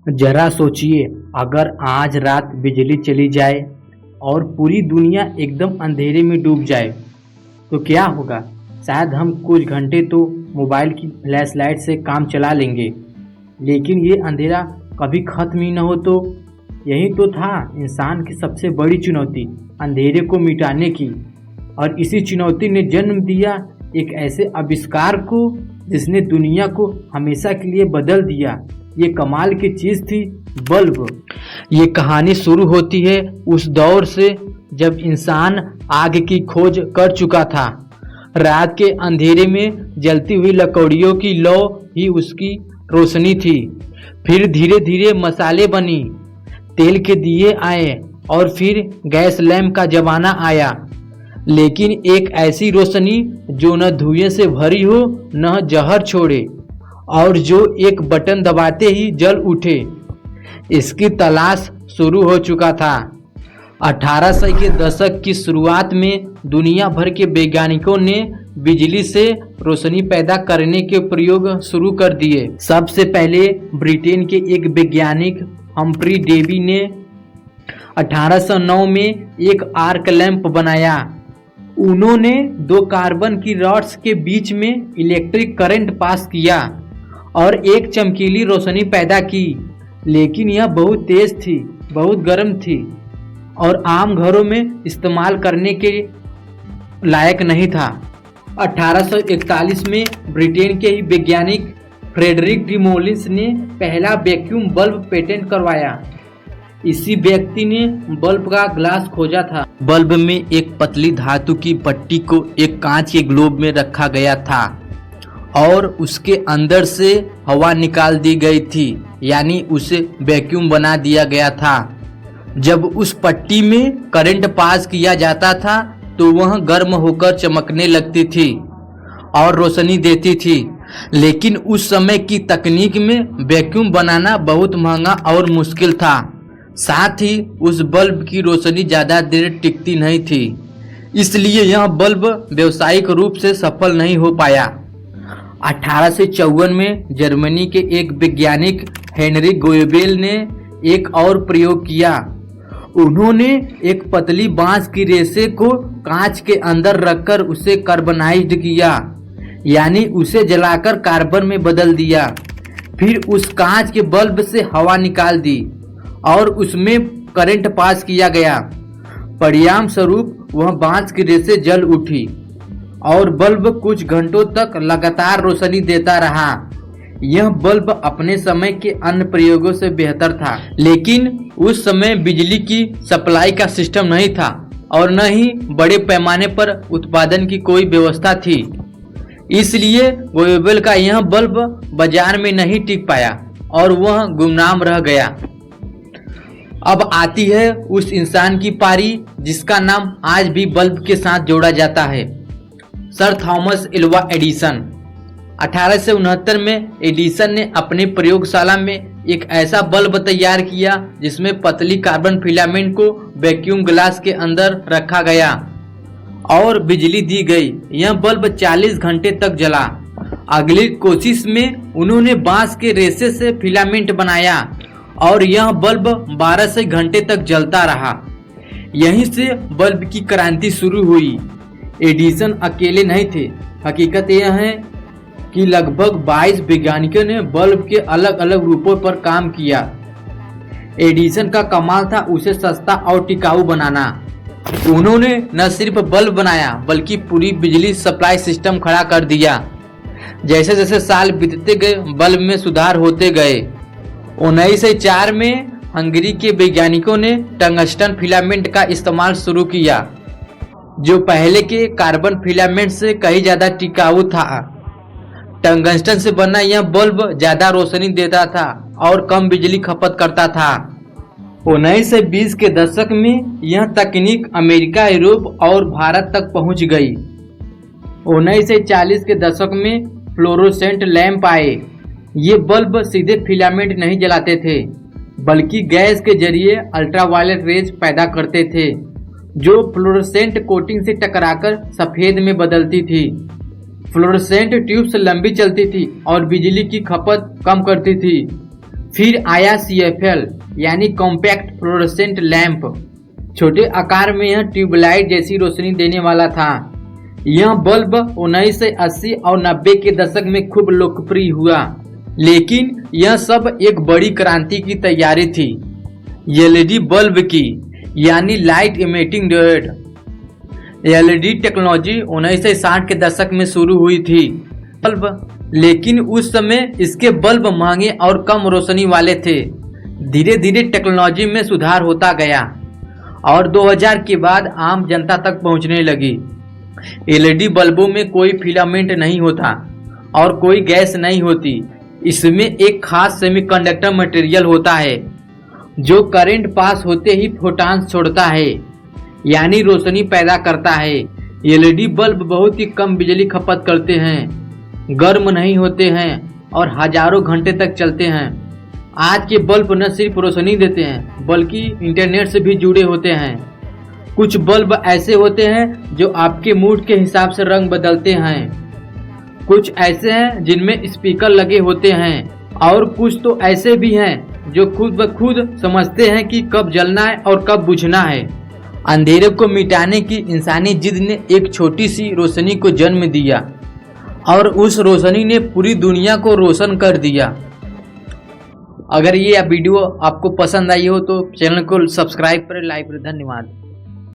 जरा सोचिए, अगर आज रात बिजली चली जाए और पूरी दुनिया एकदम अंधेरे में डूब जाए तो क्या होगा। शायद हम कुछ घंटे तो मोबाइल की फ्लैश लाइट से काम चला लेंगे, लेकिन ये अंधेरा कभी खत्म ही न हो तो। यही तो था इंसान की सबसे बड़ी चुनौती, अंधेरे को मिटाने की। और इसी चुनौती ने जन्म दिया एक ऐसे आविष्कार को जिसने दुनिया को हमेशा के लिए बदल दिया। ये कमाल की चीज थी, बल्ब। ये कहानी शुरू होती है उस दौर से जब इंसान आग की खोज कर चुका था। रात के अंधेरे में जलती हुई लकड़ियों की लौ ही उसकी रोशनी थी। फिर धीरे धीरे मसाले बनी, तेल के दिए आए और फिर गैस लैंप का जमाना आया। लेकिन एक ऐसी रोशनी जो न धुएं से भरी हो न जहर छोड़े और जो एक बटन दबाते ही जल उठे, इसकी तलाश शुरू हो चुका था। 1800 के दशक की शुरुआत में दुनिया भर के वैज्ञानिकों ने बिजली से रोशनी पैदा करने के प्रयोग शुरू कर दिए। सबसे पहले ब्रिटेन के एक वैज्ञानिक हम्फ्री डेवी ने 1809 में एक आर्क लैंप बनाया। उन्होंने दो कार्बन की रॉड्स के बीच में इलेक्ट्रिक करंट पास किया और एक चमकीली रोशनी पैदा की। लेकिन यह बहुत तेज थी, बहुत गर्म थी और आम घरों में इस्तेमाल करने के लायक नहीं था। 1841 में ब्रिटेन के ही वैज्ञानिक फ्रेडरिक डी मोलिस ने पहला वैक्यूम बल्ब पेटेंट करवाया। इसी व्यक्ति ने बल्ब का ग्लास खोजा था। बल्ब में एक पतली धातु की पट्टी को एक कांच के ग्लोब में रखा गया था और उसके अंदर से हवा निकाल दी गई थी, यानी उसे वैक्यूम बना दिया गया था। जब उस पट्टी में करंट पास किया जाता था तो वह गर्म होकर चमकने लगती थी और रोशनी देती थी। लेकिन उस समय की तकनीक में वैक्यूम बनाना बहुत महंगा और मुश्किल था। साथ ही उस बल्ब की रोशनी ज़्यादा देर टिकती नहीं थी, इसलिए यह बल्ब व्यावसायिक रूप से सफल नहीं हो पाया। 1854 में जर्मनी के एक वैज्ञानिक हेनरी गोएबेल ने एक और प्रयोग किया। उन्होंने एक पतली बांस की रेशे को कांच के अंदर रखकर उसे कार्बनाइज्ड किया, यानी उसे जलाकर कार्बन में बदल दिया। फिर उस कांच के बल्ब से हवा निकाल दी और उसमें करंट पास किया गया। परिणाम स्वरूप वह बांस की रेशे जल उठी और बल्ब कुछ घंटों तक लगातार रोशनी देता रहा। यह बल्ब अपने समय के अन्य प्रयोगों से बेहतर था, लेकिन उस समय बिजली की सप्लाई का सिस्टम नहीं था और न ही बड़े पैमाने पर उत्पादन की कोई व्यवस्था थी। इसलिए गोएबेल का यह बल्ब बाजार में नहीं टिक पाया और वह गुमनाम रह गया। अब आती है उस इंसान की पारी जिसका नाम आज भी बल्ब के साथ जोड़ा जाता है, सर थॉमस एल्वा एडिसन। 1869 में एडिसन ने अपने प्रयोगशाला में एक ऐसा बल्ब तैयार किया जिसमें पतली कार्बन फिलामेंट को वैक्यूम ग्लास के अंदर रखा गया और बिजली दी गई। यह बल्ब 40 घंटे तक जला। अगली कोशिश में उन्होंने बांस के रेशे से फिलामेंट बनाया और यह बल्ब 12 घंटे तक जलता रहा। यहीं से बल्ब की क्रांति शुरू हुई। एडिसन अकेले नहीं थे। हकीकत यह है कि लगभग 22 वैज्ञानिकों ने बल्ब के अलग अलग रूपों पर काम किया। एडिसन का कमाल था उसे सस्ता और टिकाऊ बनाना। उन्होंने न सिर्फ बल्ब बनाया बल्कि पूरी बिजली सप्लाई सिस्टम खड़ा कर दिया। जैसे जैसे साल बीतते गए बल्ब में सुधार होते गए। 1904 में हंगरी के वैज्ञानिकों ने टंगस्टन फिलामेंट का इस्तेमाल शुरू किया, जो पहले के कार्बन फिलामेंट से कहीं ज़्यादा टिकाऊ था। टंगस्टन से बना यह बल्ब ज़्यादा रोशनी देता था और कम बिजली खपत करता था। 1920 के दशक में यह तकनीक अमेरिका, यूरोप और भारत तक पहुंच गई। 1940 के दशक में फ्लोरोसेंट लैंप आए। ये बल्ब सीधे फिलामेंट नहीं जलाते थे बल्कि गैस के जरिए अल्ट्रावायलेट रेज पैदा करते थे, जो फ्लोरोसेंट कोटिंग से टकराकर सफ़ेद में बदलती थी। फ्लोरोसेंट ट्यूब्स लंबी चलती थी और बिजली की खपत कम करती थी। फिर आया CFL यानी कॉम्पैक्ट फ्लोरोसेंट लैंप। छोटे आकार में यह ट्यूबलाइट जैसी रोशनी देने वाला था। यह बल्ब 1980 और 90 के दशक में खूब लोकप्रिय हुआ, लेकिन यह सब एक बड़ी क्रांति की तैयारी थी, LED बल्ब की, यानी light emitting diode. LED technology 1960 के दशक में शुरू हुई थी बल्ब, लेकिन उस समय इसके बल्ब महंगे और कम रोशनी वाले थे। धीरे धीरे टेक्नोलॉजी में सुधार होता गया और 2000 के बाद आम जनता तक पहुंचने लगी। LED बल्बों में कोई फिलामेंट नहीं होता और कोई गैस नहीं होती। इसमें एक खास सेमीकंडक्टर मटेरियल होता है जो करंट पास होते ही फोटॉन्स छोड़ता है, यानी रोशनी पैदा करता है। LED बल्ब बहुत ही कम बिजली खपत करते हैं, गर्म नहीं होते हैं और हजारों घंटे तक चलते हैं। आज के बल्ब न सिर्फ रोशनी देते हैं बल्कि इंटरनेट से भी जुड़े होते हैं। कुछ बल्ब ऐसे होते हैं जो आपके मूड के हिसाब से रंग बदलते हैं, कुछ ऐसे हैं जिनमें स्पीकर लगे होते हैं और कुछ तो ऐसे भी हैं जो खुद ब खुद समझते हैं कि कब जलना है और कब बुझना है। अंधेरे को मिटाने की इंसानी जिद ने एक छोटी सी रोशनी को जन्म दिया और उस रोशनी ने पूरी दुनिया को रोशन कर दिया। अगर ये वीडियो आपको पसंद आई हो तो चैनल को सब्सक्राइब करें, लाइक करें। धन्यवाद।